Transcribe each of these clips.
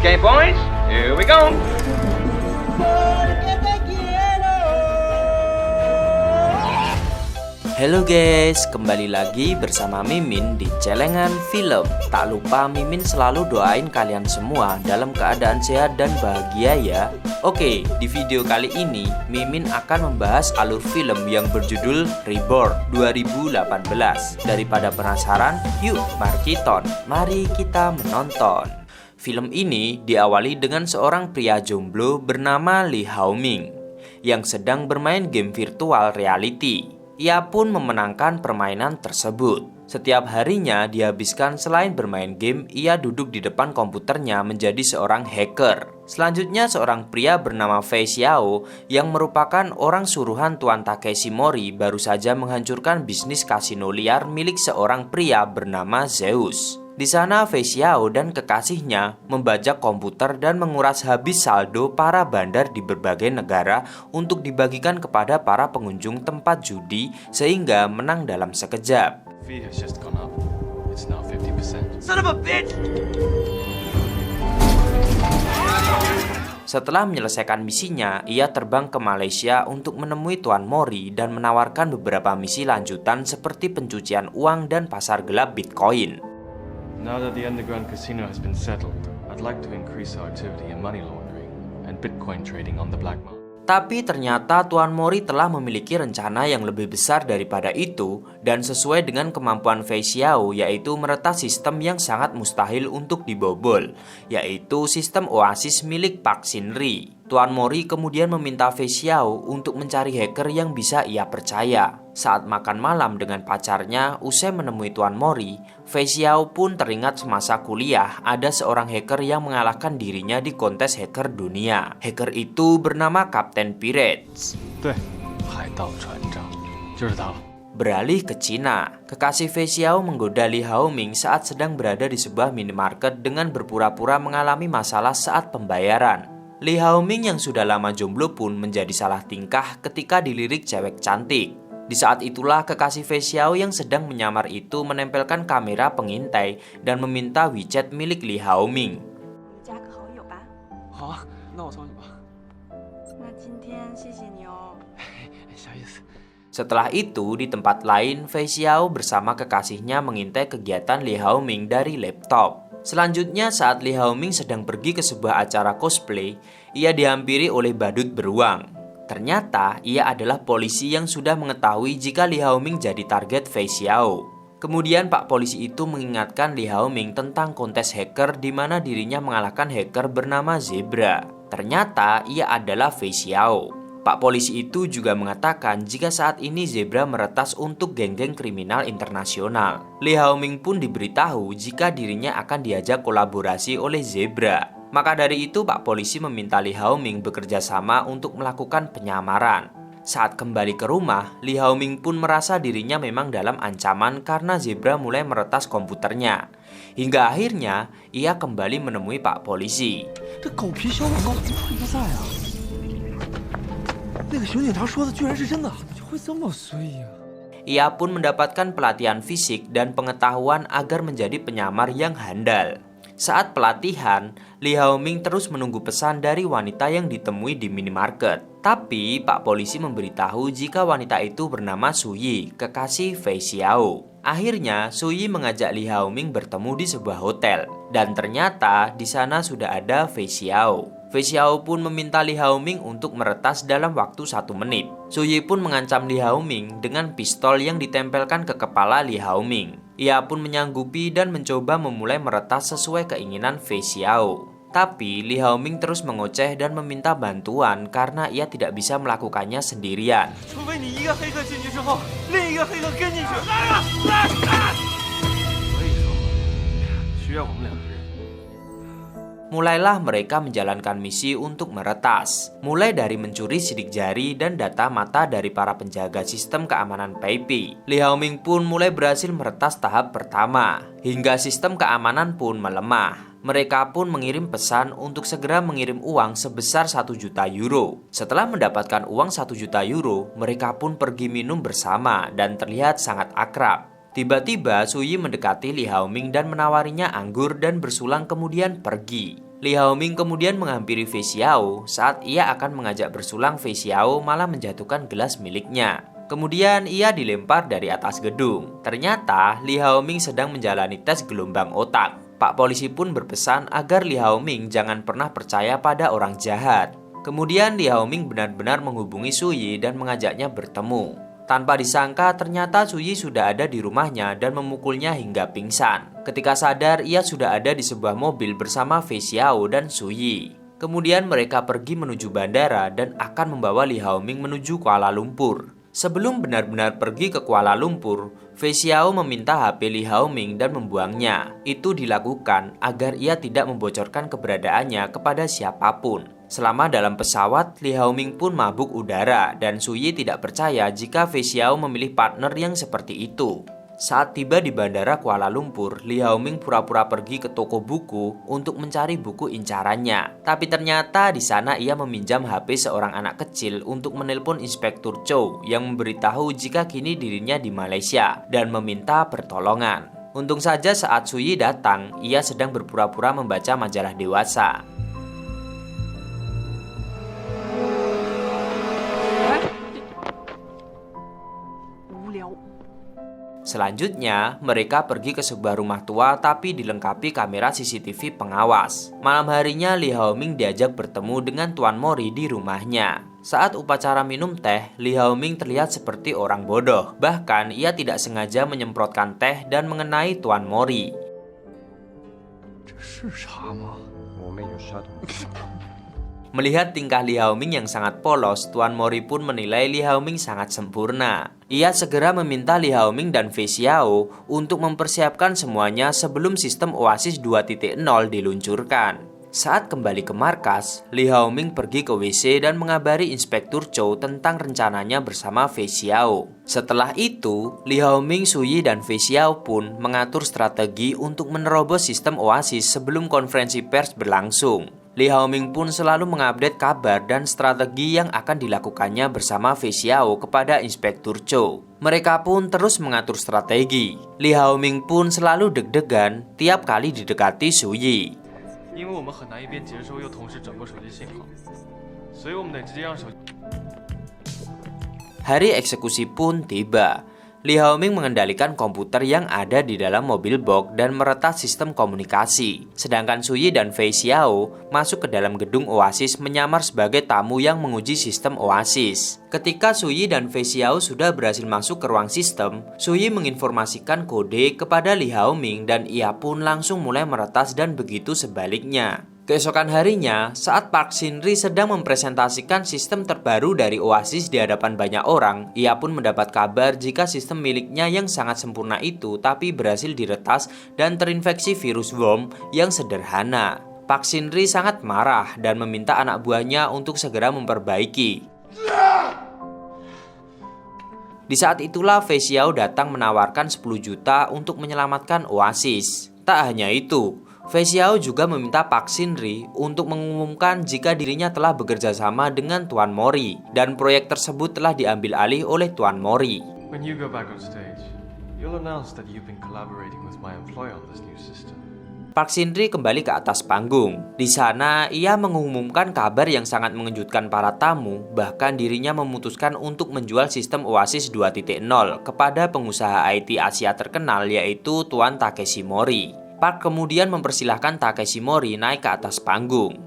Okay, boys, here we go. Halo guys, kembali lagi bersama Mimin di Celengan Film. Tak lupa Mimin selalu doain kalian semua dalam keadaan sehat dan bahagia ya. Oke, di video kali ini Mimin akan membahas alur film yang berjudul Reborn 2018. Daripada penasaran, yuk mari kita menonton. Film ini diawali dengan seorang pria jomblo bernama Lee Hao-ming yang sedang bermain game virtual reality. Ia pun memenangkan permainan tersebut. Setiap harinya dihabiskan selain bermain game, ia duduk di depan komputernya menjadi seorang hacker. Selanjutnya seorang pria bernama Fei Xiao yang merupakan orang suruhan Tuan Takeshi Mori baru saja menghancurkan bisnis kasino liar milik seorang pria bernama Zeus. Di sana Fei Xiao dan kekasihnya membajak komputer dan menguras habis saldo para bandar di berbagai negara untuk dibagikan kepada para pengunjung tempat judi sehingga menang dalam sekejap. Fee has just gone up. It's now 50%. Son of a bitch! Setelah menyelesaikan misinya, ia terbang ke Malaysia untuk menemui Tuan Mori dan menawarkan beberapa misi lanjutan seperti pencucian uang dan pasar gelap Bitcoin. Now that the underground casino has been settled, I'd like to increase our activity in money laundering and Bitcoin trading on the black market. Tapi ternyata Tuan Mori telah memiliki rencana yang lebih besar daripada itu dan sesuai dengan kemampuan Fei Xiao, yaitu meretas sistem yang sangat mustahil untuk dibobol, yaitu sistem Oasis milik Park Shin-ri. Tuan Mori kemudian meminta Fei Xiao untuk mencari hacker yang bisa ia percaya. Saat makan malam dengan pacarnya, usai menemui Tuan Mori, Fei Xiao pun teringat semasa kuliah ada seorang hacker yang mengalahkan dirinya di kontes hacker dunia. Hacker itu bernama Kapten Pirates. 对，海盗船长，就是他了。 Beralih ke Cina, kekasih Fei Xiao menggoda Lee Hao-ming saat sedang berada di sebuah minimarket dengan berpura-pura mengalami masalah saat pembayaran. Lee Hao-ming yang sudah lama jomblo pun menjadi salah tingkah ketika dilirik cewek cantik. Di saat itulah kekasih Fei Xiao yang sedang menyamar itu menempelkan kamera pengintai dan meminta WeChat milik Lee Hao-ming. 加个好友吧。好啊，那我送你吧。那今天谢谢你哦。小意思。 Setelah itu, di tempat lain, Fei Xiao bersama kekasihnya mengintai kegiatan Lee Hao-ming dari laptop. Selanjutnya, saat Lee Hao-ming sedang pergi ke sebuah acara cosplay, ia dihampiri oleh badut beruang. Ternyata, ia adalah polisi yang sudah mengetahui jika Lee Hao-ming jadi target Fei Xiao. Kemudian Pak Polisi itu mengingatkan Lee Hao-ming tentang kontes hacker di mana dirinya mengalahkan hacker bernama Zebra. Ternyata, ia adalah Fei Xiao. Pak Polisi itu juga mengatakan jika saat ini Zebra meretas untuk geng-geng kriminal internasional. Lee Hao-ming pun diberitahu jika dirinya akan diajak kolaborasi oleh Zebra. Maka dari itu Pak Polisi meminta Lee Hao-ming bekerja sama untuk melakukan penyamaran. Saat kembali ke rumah, Lee Hao-ming pun merasa dirinya memang dalam ancaman karena Zebra mulai meretas komputernya. Hingga akhirnya ia kembali menemui Pak Polisi. 这狗皮削我高不出一个在啊！那个熊警察说的居然是真的，怎么就会这么衰呀？ Ia pun mendapatkan pelatihan fisik dan pengetahuan agar menjadi penyamar yang handal. Saat pelatihan, Lee Hao-ming terus menunggu pesan dari wanita yang ditemui di minimarket. Tapi Pak Polisi memberitahu jika wanita itu bernama Suyi, kekasih Fei Xiao. Akhirnya, Suyi mengajak Lee Hao-ming bertemu di sebuah hotel. Dan ternyata di sana sudah ada Fei Xiao. Fei Xiao pun meminta Lee Hao-ming untuk meretas dalam waktu 1 menit. Suyi pun mengancam Lee Hao-ming dengan pistol yang ditempelkan ke kepala Lee Hao-ming. Ia pun menyanggupi dan mencoba memulai meretas sesuai keinginan Fei Xiao. Tapi Lee Hao-ming terus mengoceh dan meminta bantuan karena ia tidak bisa melakukannya sendirian. 除非你一个黑客进去之后，另一个黑客跟进去。所以说，需要我们两个人。 Mulailah mereka menjalankan misi untuk meretas, mulai dari mencuri sidik jari dan data mata dari para penjaga sistem keamanan PayPay. Lee Hao-ming pun mulai berhasil meretas tahap pertama, hingga sistem keamanan pun melemah. Mereka pun mengirim pesan untuk segera mengirim uang sebesar 1 juta euro. Setelah mendapatkan uang 1 juta euro, mereka pun pergi minum bersama dan terlihat sangat akrab. Tiba-tiba Suyi mendekati Lee Hao-ming dan menawarinya anggur dan bersulang kemudian pergi. Li Haoming kemudian menghampiri Fei Xiao saat ia akan mengajak bersulang. Fei Xiao malah menjatuhkan gelas miliknya. Kemudian ia dilempar dari atas gedung. Ternyata Li Haoming sedang menjalani tes gelombang otak. Pak polisi pun berpesan agar Li Haoming jangan pernah percaya pada orang jahat. Kemudian Li Haoming benar-benar menghubungi Su Yi dan mengajaknya bertemu. Tanpa disangka ternyata Su Yi sudah ada di rumahnya dan memukulnya hingga pingsan. Ketika sadar ia sudah ada di sebuah mobil bersama Fei Xiao dan Su Yi. Kemudian mereka pergi menuju bandara dan akan membawa Li Haoming menuju Kuala Lumpur. Sebelum benar-benar pergi ke Kuala Lumpur, Fei Xiao meminta HP Li Haoming dan membuangnya. Itu dilakukan agar ia tidak membocorkan keberadaannya kepada siapapun. Selama dalam pesawat, Li Haoming pun mabuk udara dan Su Yi tidak percaya jika Fei Xiao memilih partner yang seperti itu. Saat tiba di bandara Kuala Lumpur, Li Haoming pura-pura pergi ke toko buku untuk mencari buku incarannya. Tapi ternyata di sana ia meminjam HP seorang anak kecil untuk menelpon Inspektur Chow yang memberitahu jika kini dirinya di Malaysia dan meminta pertolongan. Untung saja saat Su Yi datang, ia sedang berpura-pura membaca majalah dewasa. Selanjutnya, mereka pergi ke sebuah rumah tua tapi dilengkapi kamera CCTV pengawas. Malam harinya, Li Haoming diajak bertemu dengan Tuan Mori di rumahnya. Saat upacara minum teh, Li Haoming terlihat seperti orang bodoh. Bahkan, ia tidak sengaja menyemprotkan teh dan mengenai Tuan Mori. Melihat tingkah Li Haoming yang sangat polos, Tuan Mori pun menilai Li Haoming sangat sempurna. Ia segera meminta Li Haoming dan Fei Xiao untuk mempersiapkan semuanya sebelum sistem Oasis 2.0 diluncurkan. Saat kembali ke markas, Li Haoming pergi ke WC dan mengabari Inspektur Chow tentang rencananya bersama Fei Xiao. Setelah itu, Li Haoming, Su Yi, dan Fei Xiao pun mengatur strategi untuk menerobos sistem Oasis sebelum konferensi pers berlangsung. Li Haoming pun selalu mengupdate kabar dan strategi yang akan dilakukannya bersama Fei Xiao kepada Inspektur Chow. Mereka pun terus mengatur strategi. Li Haoming pun selalu deg-degan tiap kali didekati Su Yi. Hari eksekusi pun tiba. Li Haoming mengendalikan komputer yang ada di dalam mobil box dan meretas sistem komunikasi. Sedangkan Su Yi dan Fei Xiao masuk ke dalam gedung Oasis menyamar sebagai tamu yang menguji sistem Oasis. Ketika Su Yi dan Fei Xiao sudah berhasil masuk ke ruang sistem, Su Yi menginformasikan kode kepada Li Haoming dan ia pun langsung mulai meretas dan begitu sebaliknya. Keesokan harinya, saat Park Shin-ri sedang mempresentasikan sistem terbaru dari Oasis di hadapan banyak orang, ia pun mendapat kabar jika sistem miliknya yang sangat sempurna itu tapi berhasil diretas dan terinfeksi virus worm yang sederhana. Park Shin-ri sangat marah dan meminta anak buahnya untuk segera memperbaiki. Di saat itulah Fei Xiao datang menawarkan 10 juta untuk menyelamatkan Oasis. Tak hanya itu, Fei Xiao juga meminta Park Shin-ri untuk mengumumkan jika dirinya telah bekerja sama dengan Tuan Mori dan proyek tersebut telah diambil alih oleh Tuan Mori. When you go back on stage, you'll announce that you've been collaborating with my employer on this new system. Park Shin-ri kembali ke atas panggung. Di sana, ia mengumumkan kabar yang sangat mengejutkan para tamu, bahkan dirinya memutuskan untuk menjual sistem Oasis 2.0 kepada pengusaha IT Asia terkenal yaitu Tuan Takeshi Mori. Park kemudian mempersilahkan Takeshi Mori naik ke atas panggung.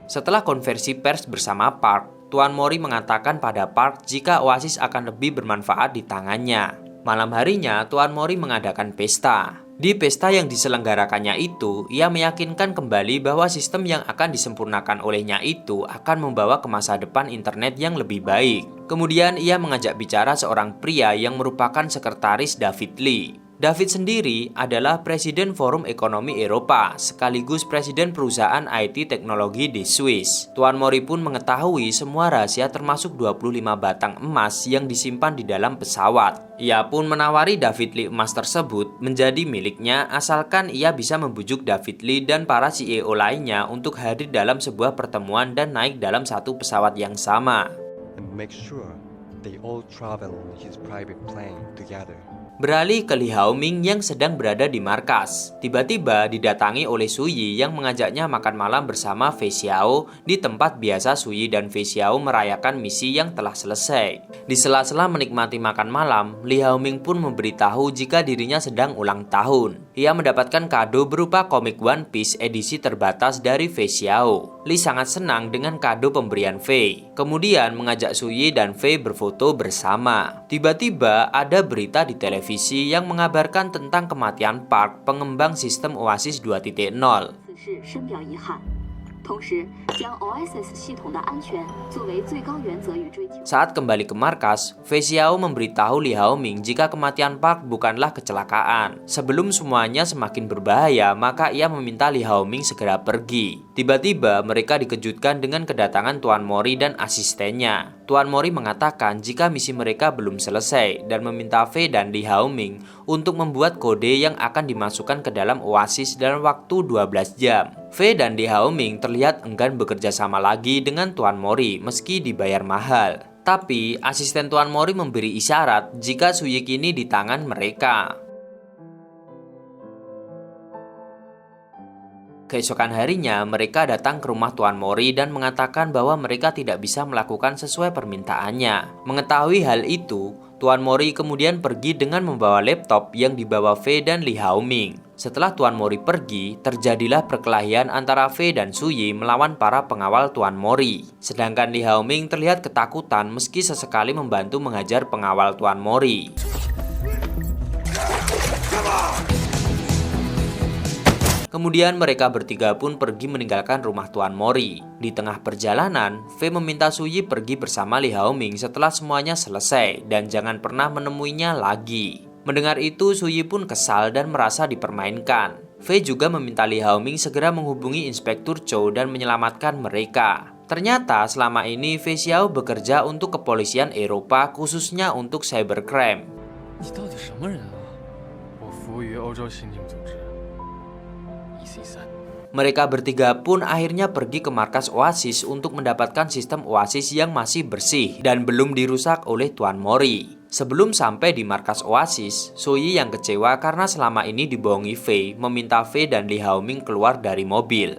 Setelah konversi pers bersama Park, Tuan Mori mengatakan pada Park jika Oasis akan lebih bermanfaat di tangannya. Malam harinya, Tuan Mori mengadakan pesta. Di pesta yang diselenggarakannya itu, ia meyakinkan kembali bahwa sistem yang akan disempurnakan olehnya itu akan membawa ke masa depan internet yang lebih baik. Kemudian ia mengajak bicara seorang pria yang merupakan sekretaris David Lee. David sendiri adalah Presiden Forum Ekonomi Eropa, sekaligus Presiden perusahaan IT teknologi di Swiss. Tuan Mori pun mengetahui semua rahasia termasuk 25 batang emas yang disimpan di dalam pesawat. Ia pun menawari David Lee emas tersebut menjadi miliknya asalkan ia bisa membujuk David Lee dan para CEO lainnya untuk hadir dalam sebuah pertemuan dan naik dalam satu pesawat yang sama. And make sure they all travel on his private plane together. beralih ke Li Haoming yang sedang berada di markas. Tiba-tiba didatangi oleh Su Yi yang mengajaknya makan malam bersama Fei Xiao di tempat biasa Su Yi dan Fei Xiao merayakan misi yang telah selesai. Di sela-sela menikmati makan malam, Li Haoming pun memberitahu jika dirinya sedang ulang tahun. Ia mendapatkan kado berupa komik One Piece edisi terbatas dari Fei Xiao. Li sangat senang dengan kado pemberian Fei. Kemudian mengajak Su Yi dan Fei berfoto bersama. Tiba-tiba ada berita di televisi yang mengabarkan tentang kematian Park, pengembang sistem Oasis 2.0. Saat kembali ke markas, Fei Xiao memberitahu Li Haoming jika kematian Park bukanlah kecelakaan. Sebelum semuanya semakin berbahaya, maka ia meminta Li Haoming segera pergi. Tiba-tiba mereka dikejutkan dengan kedatangan Tuan Mori dan asistennya. Tuan Mori mengatakan jika misi mereka belum selesai dan meminta Fei dan Li Haoming untuk membuat kode yang akan dimasukkan ke dalam Oasis dalam waktu 12 jam. Fei dan Li Haoming terlihat enggan bekerja sama lagi dengan Tuan Mori meski dibayar mahal. Tapi asisten Tuan Mori memberi isyarat jika Su Yi kini di tangan mereka. Keesokan harinya, mereka datang ke rumah Tuan Mori dan mengatakan bahwa mereka tidak bisa melakukan sesuai permintaannya. Mengetahui hal itu, Tuan Mori kemudian pergi dengan membawa laptop yang dibawa Fei dan Li Haoming. Setelah Tuan Mori pergi, terjadilah perkelahian antara Fei dan Su Yi melawan para pengawal Tuan Mori. Sedangkan Li Haoming terlihat ketakutan meski sesekali membantu mengajar pengawal Tuan Mori. Kemudian mereka bertiga pun pergi meninggalkan rumah Tuan Mori. Di tengah perjalanan, Fei meminta Su Yi pergi bersama Li Haoming setelah semuanya selesai dan jangan pernah menemuinya lagi. Mendengar itu, Su Yi pun kesal dan merasa dipermainkan. Fei juga meminta Li Haoming segera menghubungi Inspektur Chou dan menyelamatkan mereka. Ternyata selama ini Fei Xiao bekerja untuk kepolisian Eropa khususnya untuk cybercrime. 你到底什么人啊？我服务于欧洲刑警组织 EC3。 Mereka bertiga pun akhirnya pergi ke markas Oasis untuk mendapatkan sistem Oasis yang masih bersih dan belum dirusak oleh Tuan Mori. Sebelum sampai di markas Oasis, Su Yi yang kecewa karena selama ini dibohongi Fei meminta Fei dan Li Haoming keluar dari mobil.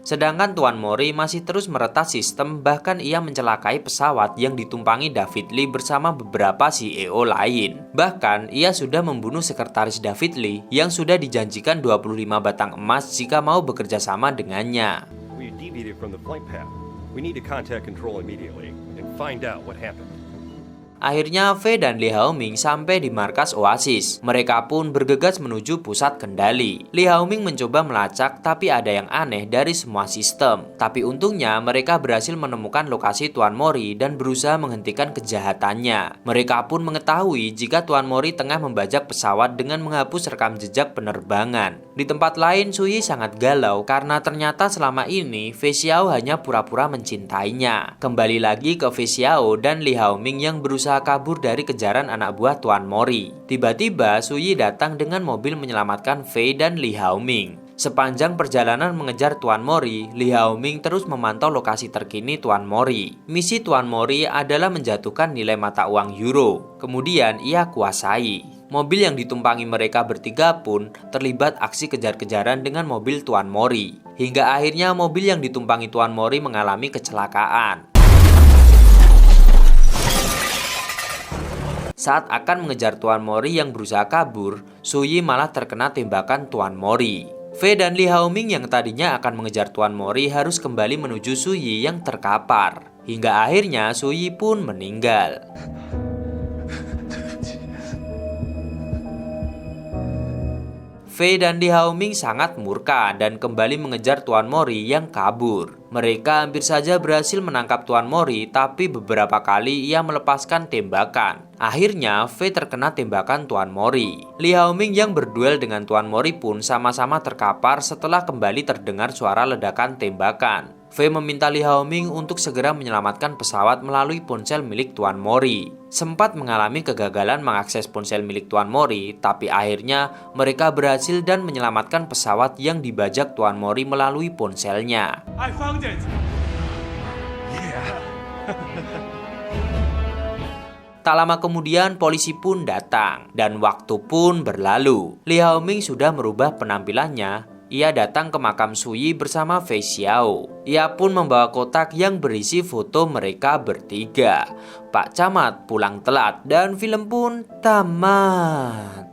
Sedangkan Tuan Mori masih terus meretas sistem, bahkan ia mencelakai pesawat yang ditumpangi David Lee bersama beberapa CEO lain. Bahkan ia sudah membunuh sekretaris David Lee yang sudah dijanjikan 25 batang emas jika mau bekerja sama dengannya. We deviated from the flight path. We need to contact control immediately and find out what happened. Akhirnya Fei dan Li Haoming sampai di markas Oasis. Mereka pun bergegas menuju pusat kendali. Li Haoming mencoba melacak, tapi ada yang aneh dari semua sistem. Tapi untungnya mereka berhasil menemukan lokasi Tuan Mori dan berusaha menghentikan kejahatannya. Mereka pun mengetahui jika Tuan Mori tengah membajak pesawat dengan menghapus rekam jejak penerbangan. Di tempat lain, Su Yi sangat galau karena ternyata selama ini Fei Xiao hanya pura-pura mencintainya. Kembali lagi ke Fei Xiao dan Li Haoming yang berusaha kabur dari kejaran anak buah Tuan Mori. Tiba-tiba Su Yi datang dengan mobil menyelamatkan Fei dan Li Haoming. Sepanjang perjalanan mengejar Tuan Mori, Li Haoming terus memantau lokasi terkini Tuan Mori. Misi Tuan Mori adalah menjatuhkan nilai mata uang euro. Kemudian ia kuasai. Mobil yang ditumpangi mereka bertiga pun terlibat aksi kejar-kejaran dengan mobil Tuan Mori. Hingga akhirnya mobil yang ditumpangi Tuan Mori mengalami kecelakaan. Saat akan mengejar Tuan Mori yang berusaha kabur, Su Yi malah terkena tembakan Tuan Mori. Fei dan Li Haoming yang tadinya akan mengejar Tuan Mori harus kembali menuju Su Yi yang terkapar. Hingga akhirnya Su Yi pun meninggal. Fei dan Li Haoming sangat murka dan kembali mengejar Tuan Mori yang kabur. Mereka hampir saja berhasil menangkap Tuan Mori, tapi beberapa kali ia melepaskan tembakan. Akhirnya, Fei terkena tembakan Tuan Mori. Li Haoming yang berduel dengan Tuan Mori pun sama-sama terkapar setelah kembali terdengar suara ledakan tembakan. Fei meminta Li Haoming untuk segera menyelamatkan pesawat melalui ponsel milik Tuan Mori. Sempat mengalami kegagalan mengakses ponsel milik Tuan Mori, tapi akhirnya mereka berhasil dan menyelamatkan pesawat yang dibajak Tuan Mori melalui ponselnya. I found it. Yeah, I Tak lama kemudian polisi pun datang dan waktu pun berlalu. Li Haoming sudah merubah penampilannya. Ia datang ke makam Suyi bersama Fei Xiao. Ia pun membawa kotak yang berisi foto mereka bertiga. Pak Camat pulang telat dan film pun tamat.